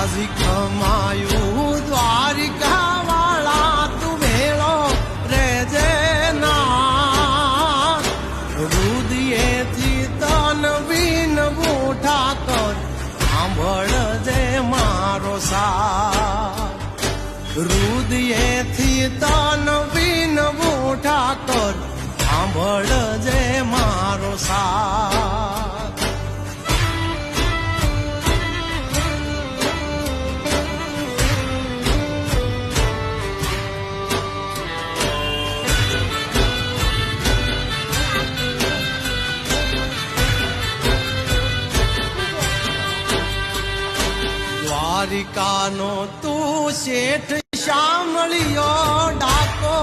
આજી ખમાયું દ્વારિકા વાળા તું ભેળો રેજે ના રુદિયેથી તન વિન બૂઠા કર સાંભળજે મારો સાથ રુદિયેથી તન વિન બૂઠા કર સાંભળજે મારો સાથ દ્વારિકાનો તું શેઠ સાંભળ્યો ડાકો